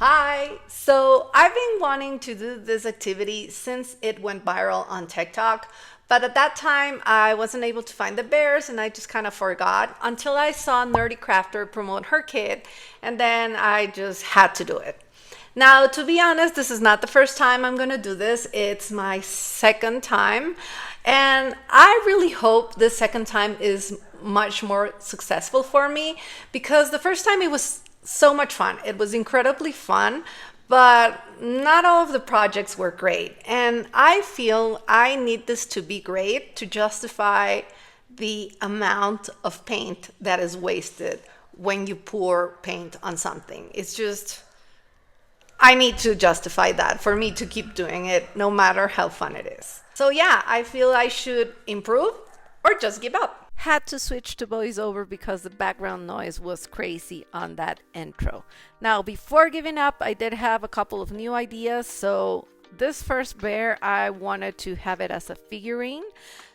Hi! So I've been wanting to do this activity since it went viral on TikTok, but at that time I wasn't able to find the bears and I just kind of forgot until I saw Nerdy Crafter promote her kit, and then I just had to do it. Now, to be honest, this is not the first time I'm gonna do this. It's my second time, and I really hope this second time is much more successful for me because the first time it was so much fun. It was incredibly fun, but not all of the projects were great. And I feel I need this to be great to justify the amount of paint that is wasted when you pour paint on something. It's just, I need to justify that for me to keep doing it no matter how fun it is. So yeah, I feel I should improve or just give up. Had to switch to voiceover because the background noise was crazy on that intro. Now, before giving up, I did have a couple of new ideas. So this first bear, I wanted to have it as a figurine.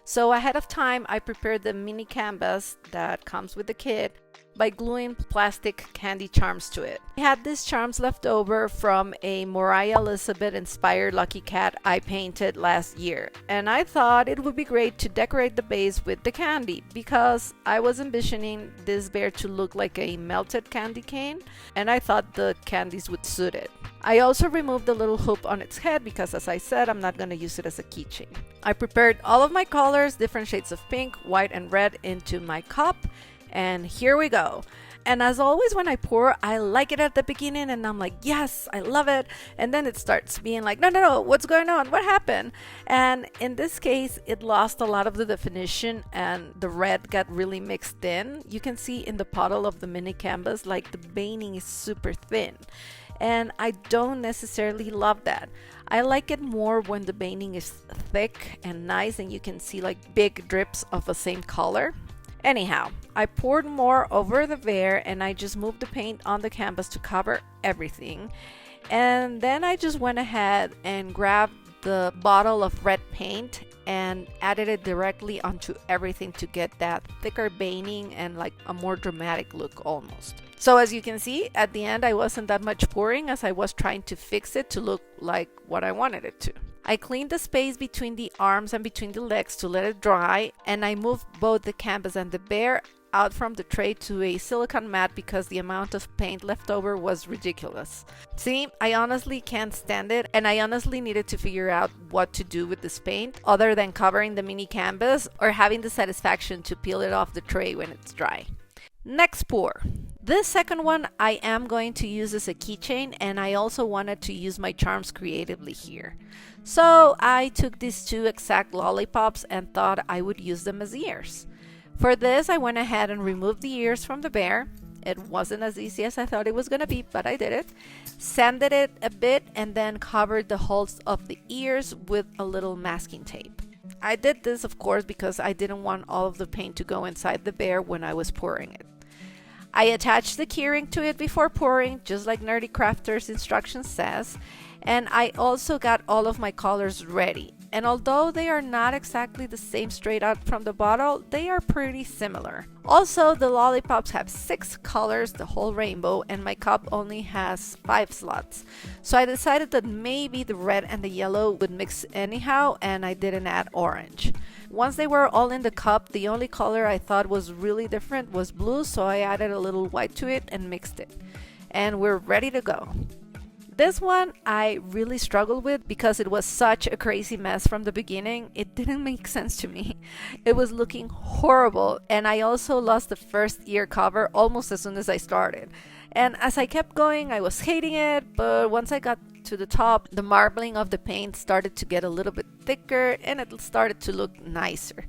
So ahead of time, I prepared the mini canvas that comes with the kit by gluing plastic candy charms to it. I had these charms left over from a Mariah Elizabeth inspired lucky cat I painted last year, and I thought it would be great to decorate the base with the candy because I was envisioning this bear to look like a melted candy cane, and I thought the candies would suit it. I also removed the little hoop on its head because, as I said, I'm not going to use it as a keychain. I prepared all of my colors, different shades of pink, white, and red into my cup. And here we go. And as always, when I pour, I like it at the beginning and I'm like, yes, I love it. And then it starts being like, no, what's going on? What happened? And in this case, it lost a lot of the definition and the red got really mixed in. You can see in the puddle of the mini canvas, like the veining is super thin. And I don't necessarily love that. I like it more when the veining is thick and nice and you can see like big drips of the same color. Anyhow, I poured more over the bear and I just moved the paint on the canvas to cover everything. And then I just went ahead and grabbed the bottle of red paint and added it directly onto everything to get that thicker veining and like a more dramatic look almost. So as you can see, at the end I wasn't that much pouring as I was trying to fix it to look like what I wanted it to. I cleaned the space between the arms and between the legs to let it dry, and I moved both the canvas and the bear out from the tray to a silicone mat because the amount of paint left over was ridiculous. See, I honestly can't stand it, and I honestly needed to figure out what to do with this paint other than covering the mini canvas or having the satisfaction to peel it off the tray when it's dry. Next pour. This second one I am going to use as a keychain, and I also wanted to use my charms creatively here. So I took these two exact lollipops and thought I would use them as ears. For this, I went ahead and removed the ears from the bear. It wasn't as easy as I thought it was going to be, but I did it. Sanded it a bit and then covered the holes of the ears with a little masking tape. I did this, of course, because I didn't want all of the paint to go inside the bear when I was pouring it. I attached the keyring to it before pouring, just like Nerdy Crafter's instruction says, and I also got all of my colors ready. And although they are not exactly the same straight out from the bottle, they are pretty similar. Also, the lollipops have 6 colors, the whole rainbow, and my cup only has 5 slots. So I decided that maybe the red and the yellow would mix anyhow, and I didn't add orange. Once they were all in the cup, the only color I thought was really different was blue, so I added a little white to it and mixed it. And we're ready to go. This one I really struggled with because it was such a crazy mess from the beginning. It didn't make sense to me. It was looking horrible, and I also lost the first ear cover almost as soon as I started. And as I kept going, I was hating it, but once I got to the top, the marbling of the paint started to get a little bit thicker and it started to look nicer.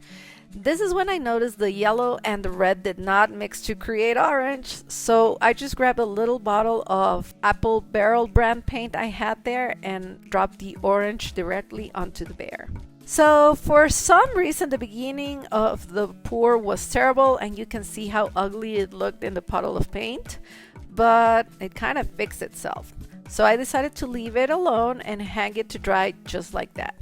This is when I noticed the yellow and the red did not mix to create orange, so I just grabbed a little bottle of Apple Barrel brand paint I had there and dropped the orange directly onto the bear. So for some reason the beginning of the pour was terrible and you can see how ugly it looked in the puddle of paint, but it kind of fixed itself. So I decided to leave it alone and hang it to dry just like that.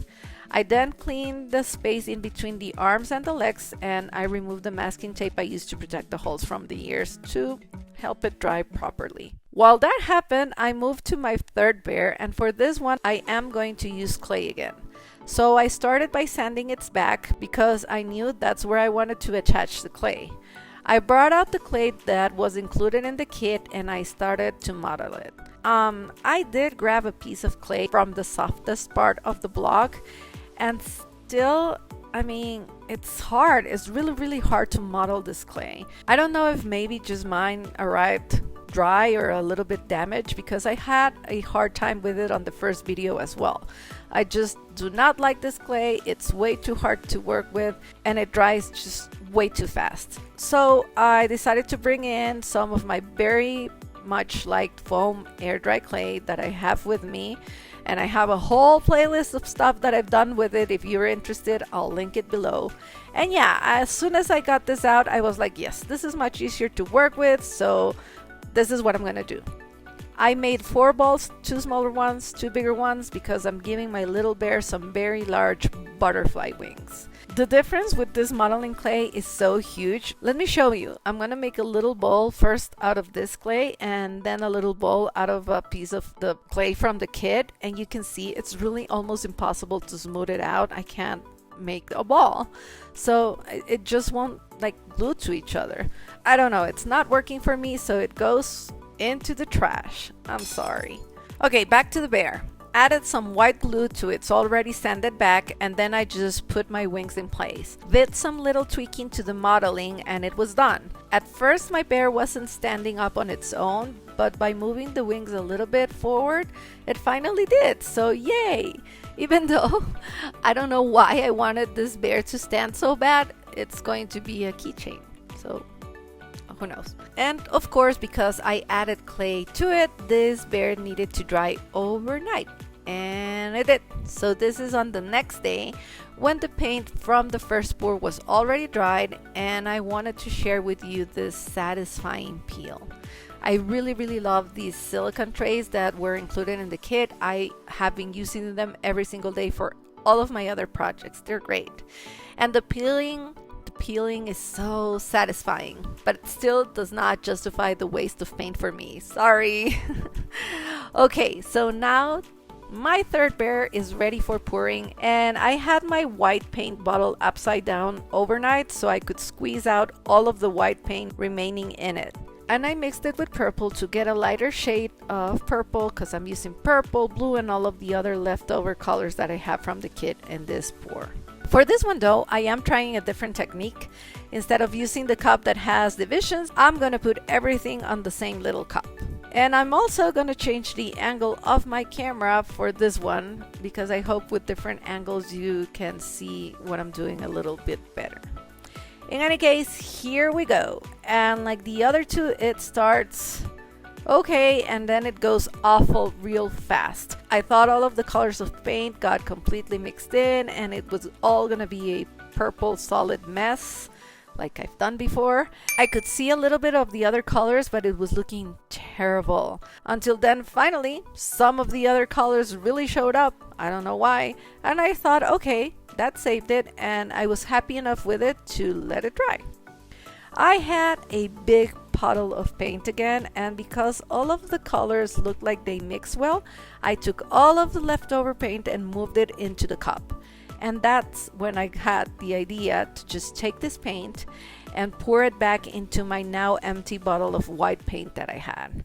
I then cleaned the space in between the arms and the legs, and I removed the masking tape I used to protect the holes from the ears to help it dry properly. While that happened, I moved to my third bear, and for this one, I am going to use clay again. So I started by sanding its back because I knew that's where I wanted to attach the clay. I brought out the clay that was included in the kit and I started to model it. I did grab a piece of clay from the softest part of the block, and still, I mean, it's hard. It's really, really hard to model this clay. I don't know if maybe just mine arrived dry or a little bit damaged, because I had a hard time with it on the first video as well. I just do not like this clay. It's way too hard to work with and it dries just way too fast. So I decided to bring in some of my very much liked foam air dry clay that I have with me, and I have a whole playlist of stuff that I've done with it. If you're interested, I'll link it below. And yeah, as soon as I got this out, I was like, yes, this is much easier to work with, so this is what I'm gonna do. I made 4 balls, 2 smaller ones, 2 bigger ones, because I'm giving my little bear some very large butterfly wings. The difference with this modeling clay is so huge. Let me show you. I'm gonna make a little bowl first out of this clay, and then a little bowl out of a piece of the clay from the kit, and you can see it's really almost impossible to smooth it out. I can't make a ball, so it just won't like glue to each other. I don't know, it's not working for me, so it goes into the trash. I'm sorry. Okay, back to the bear. Added some white glue to its already sanded back, and then I just put my wings in place. Did some little tweaking to the modeling and it was done. At first my bear wasn't standing up on its own, but by moving the wings a little bit forward, it finally did, so yay! Even though I don't know why I wanted this bear to stand so bad, it's going to be a keychain, so who knows. And of course, because I added clay to it, this bear needed to dry overnight, and it did. So this is on the next day when the paint from the first pour was already dried, and I wanted to share with you this satisfying peel. I really love these silicone trays that were included in the kit. I have been using them every single day for all of my other projects. They're great. And the peeling is so satisfying, but it still does not justify the waste of paint for me. Sorry. Okay, so now my third bear is ready for pouring, and I had my white paint bottle upside down overnight so I could squeeze out all of the white paint remaining in it. And I mixed it with purple to get a lighter shade of purple, because I'm using purple, blue, and all of the other leftover colors that I have from the kit in this pour. For this one though, I am trying a different technique. Instead of using the cup that has divisions, I'm going to put everything on the same little cup. And I'm also going to change the angle of my camera for this one, because I hope with different angles you can see what I'm doing a little bit better. In any case, here we go. And like the other two, it starts okay, and then it goes awful real fast. I thought all of the colors of paint got completely mixed in and it was all gonna be a purple solid mess like I've done before. I could see a little bit of the other colors, but it was looking terrible. Until then, finally, some of the other colors really showed up. I don't know why. And I thought, okay, that saved it, and I was happy enough with it to let it dry. I had a big puddle of paint again, and because all of the colors looked like they mix well, I took all of the leftover paint and moved it into the cup. And that's when I had the idea to just take this paint and pour it back into my now empty bottle of white paint that I had.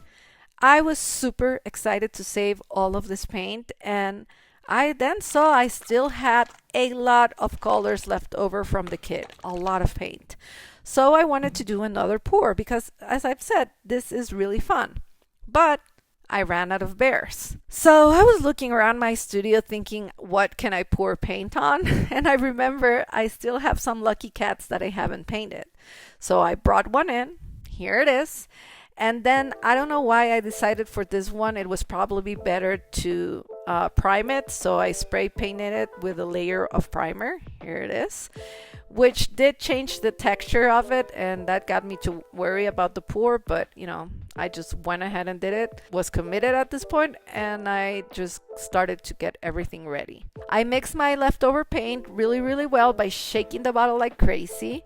I was super excited to save all of this paint, and I then saw I still had a lot of colors left over from the kit, a lot of paint. So I wanted to do another pour because, as I've said, this is really fun. But I ran out of bears. So I was looking around my studio thinking, what can I pour paint on? And I remember I still have some lucky cats that I haven't painted. So I brought one in. Here it is. And then I don't know why I decided for this one it was probably better to prime it. So I spray painted it with a layer of primer. Here it is. Which did change the texture of it, and that got me to worry about the pour, but you know, I just went ahead and did it, was committed at this point, and I just started to get everything ready. I mixed my leftover paint really well by shaking the bottle like crazy,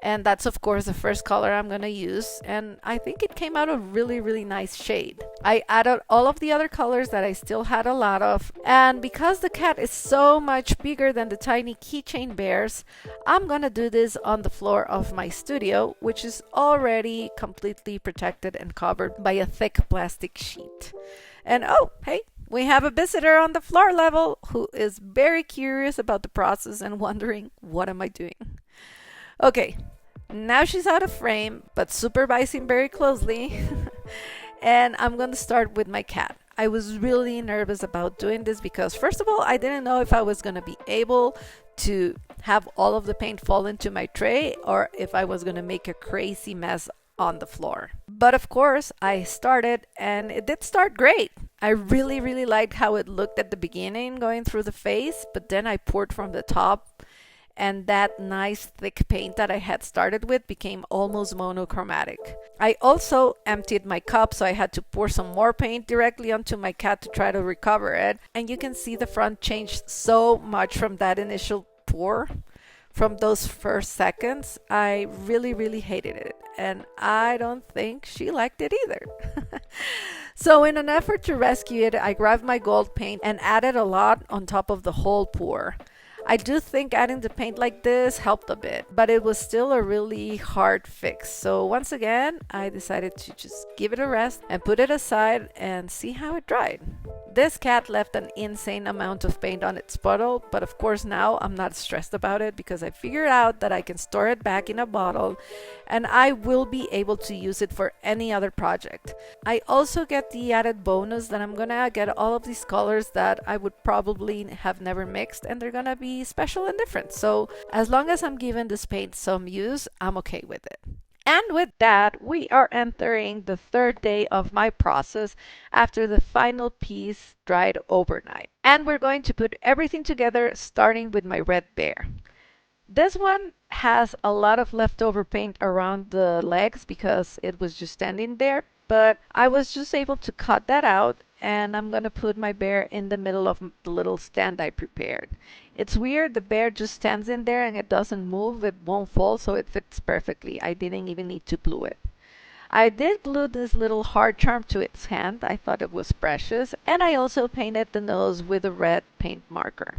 And that's of course the first color I'm gonna use, and I think it came out a really nice shade. I added all of the other colors that I still had a lot of, and because the cat is so much bigger than the tiny keychain bears, I'm gonna do this on the floor of my studio, which is already completely protected and covered by a thick plastic sheet. And oh, hey, we have a visitor on the floor level who is very curious about the process and wondering, what am I doing? Okay, now she's out of frame, but supervising very closely. And I'm gonna start with my cat. I was really nervous about doing this because, first of all, I didn't know if I was gonna be able to have all of the paint fall into my tray or if I was gonna make a crazy mess on the floor. But of course, I started and it did start great. I really liked how it looked at the beginning going through the face, but then I poured from the top and that nice thick paint that I had started with became almost monochromatic. I also emptied my cup, so I had to pour some more paint directly onto my cat to try to recover it. And you can see the front changed so much from that initial pour. From those first seconds, I really hated it. And I don't think she liked it either. So in an effort to rescue it, I grabbed my gold paint and added a lot on top of the whole pour. I do think adding the paint like this helped a bit, but it was still a really hard fix. So once again, I decided to just give it a rest and put it aside and see how it dried. This cat left an insane amount of paint on its bottle, but of course now I'm not stressed about it because I figured out that I can store it back in a bottle and I will be able to use it for any other project. I also get the added bonus that I'm gonna get all of these colors that I would probably have never mixed, and they're gonna be special and different. So as long as I'm giving this paint some use, I'm okay with it. And with that, we are entering the third day of my process after the final piece dried overnight. And we're going to put everything together, starting with my red bear. This one has a lot of leftover paint around the legs because it was just standing there, but I was just able to cut that out, and I'm gonna put my bear in the middle of the little stand I prepared. It's weird, the bear just stands in there and it doesn't move, it won't fall, so it fits perfectly. I didn't even need to glue it. I did glue this little heart charm to its hand. I thought it was precious, and I also painted the nose with a red paint marker.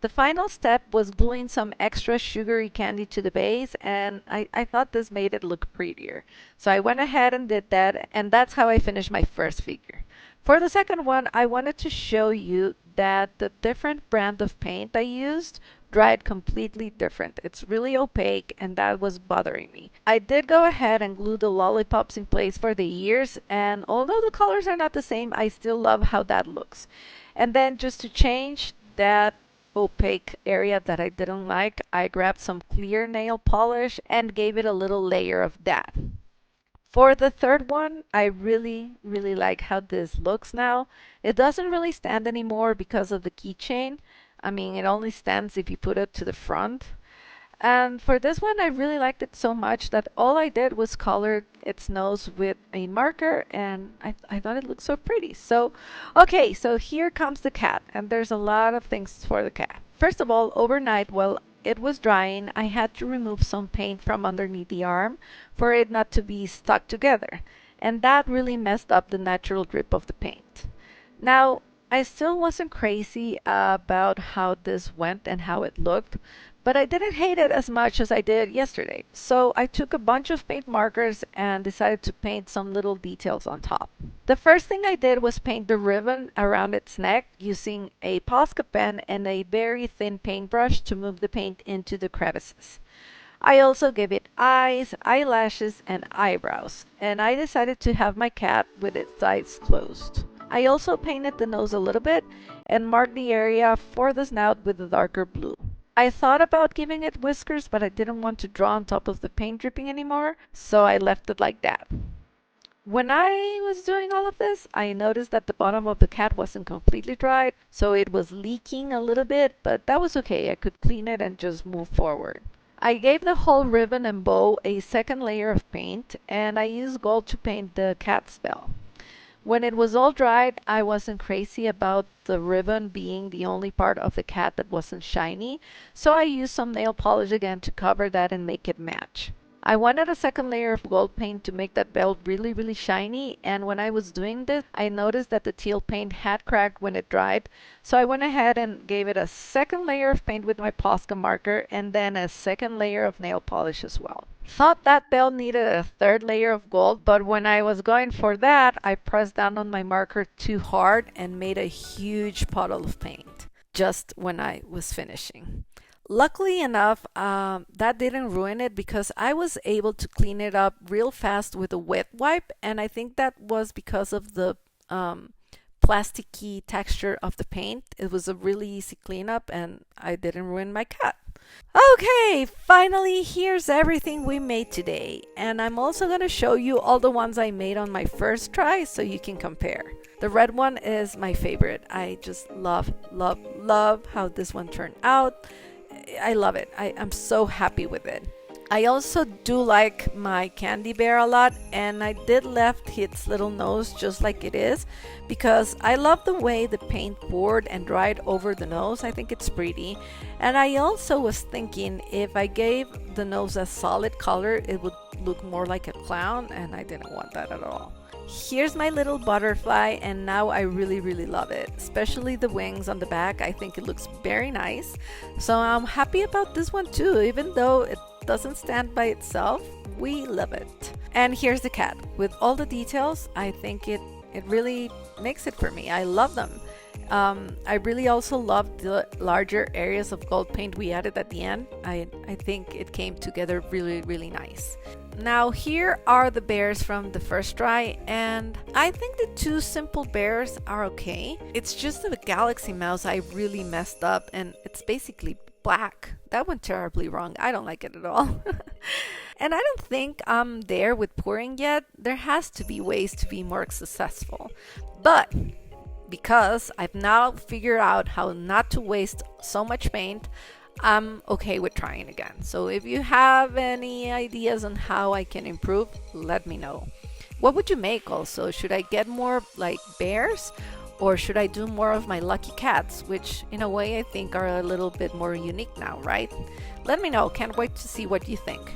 The final step was gluing some extra sugary candy to the base, and I thought this made it look prettier. So I went ahead and did that, and that's how I finished my first figure. For the second one, I wanted to show you that the different brand of paint I used dried completely different. It's really opaque, and that was bothering me. I did go ahead and glue the lollipops in place for the ears, and although the colors are not the same, I still love how that looks. And then just to change that opaque area that I didn't like, I grabbed some clear nail polish and gave it a little layer of that. For the third one, I really like how this looks now. It doesn't really stand anymore because of the keychain. I mean, it only stands if you put it to the front. And for this one, I really liked it so much that all I did was color its nose with a marker, and I thought it looked so pretty. So, okay, so here comes the cat, and there's a lot of things for the cat. First of all, overnight, while it was drying, I had to remove some paint from underneath the arm for it not to be stuck together, and that really messed up the natural grip of the paint. Now, I still wasn't crazy about how this went and how it looked, but I didn't hate it as much as I did yesterday. So I took a bunch of paint markers and decided to paint some little details on top. The first thing I did was paint the ribbon around its neck using a Posca pen and a very thin paintbrush to move the paint into the crevices. I also gave it eyes, eyelashes, and eyebrows, and I decided to have my cat with its eyes closed. I also painted the nose a little bit and marked the area for the snout with a darker blue. I thought about giving it whiskers, but I didn't want to draw on top of the paint dripping anymore, so I left it like that. When I was doing all of this, I noticed that the bottom of the cat wasn't completely dried, so it was leaking a little bit, but that was okay. I could clean it and just move forward. I gave the whole ribbon and bow a second layer of paint, and I used gold to paint the cat's bell. When it was all dried, I wasn't crazy about the ribbon being the only part of the cat that wasn't shiny, so I used some nail polish again to cover that and make it match. I wanted a second layer of gold paint to make that belt really, really shiny, and when I was doing this, I noticed that the teal paint had cracked when it dried, so I went ahead and gave it a second layer of paint with my Posca marker and then a second layer of nail polish as well. Thought that belt needed a third layer of gold, but when I was going for that, I pressed down on my marker too hard and made a huge puddle of paint just when I was finishing. Luckily enough, that didn't ruin it because I was able to clean it up real fast with a wet wipe, and I think that was because of the plasticky texture of the paint. It was a really easy cleanup, and I didn't ruin my cat. Okay, finally, here's everything we made today, and I'm also going to show you all the ones I made on my first try so you can compare. The red one is my favorite. I just love, love, love how this one turned out. I love it. I'm so happy with it. I also do like my candy bear a lot, and I did left its little nose just like it is because I love the way the paint poured and dried over the nose. I think it's pretty. And I also was thinking if I gave the nose a solid color, it would look more like a clown, and I didn't want that at all. Here's my little butterfly, and now I really, really love it, especially the wings on the back. I think it looks very nice. So I'm happy about this one too, even though it doesn't stand by itself. We love it. And here's the cat. With all the details, I think it really makes it for me. I love them. I really also love the larger areas of gold paint we added at the end. I think it came together really, really nice. Now here are the bears from the first try, and I think the two simple bears are okay. It's just the galaxy mouse I really messed up, and it's basically black. That went terribly wrong. I don't like it at all. And I don't think I'm there with pouring yet. There has to be ways to be more successful. But because I've now figured out how not to waste so much paint, I'm okay with trying again. So if you have any ideas on how I can improve, let me know. What would you make also? Should I get more like bears, or should I do more of my lucky cats, which in a way I think are a little bit more unique now, right? Let me know. Can't wait to see what you think.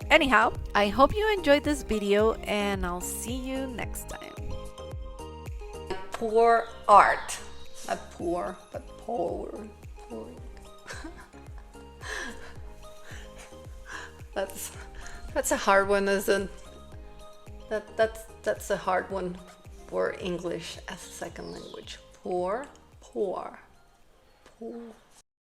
Anyhow, I hope you enjoyed this video, and I'll see you next time. Pour art. Not poor, but pour. That's a hard one, isn't that's a hard one for English as a second language. Pour.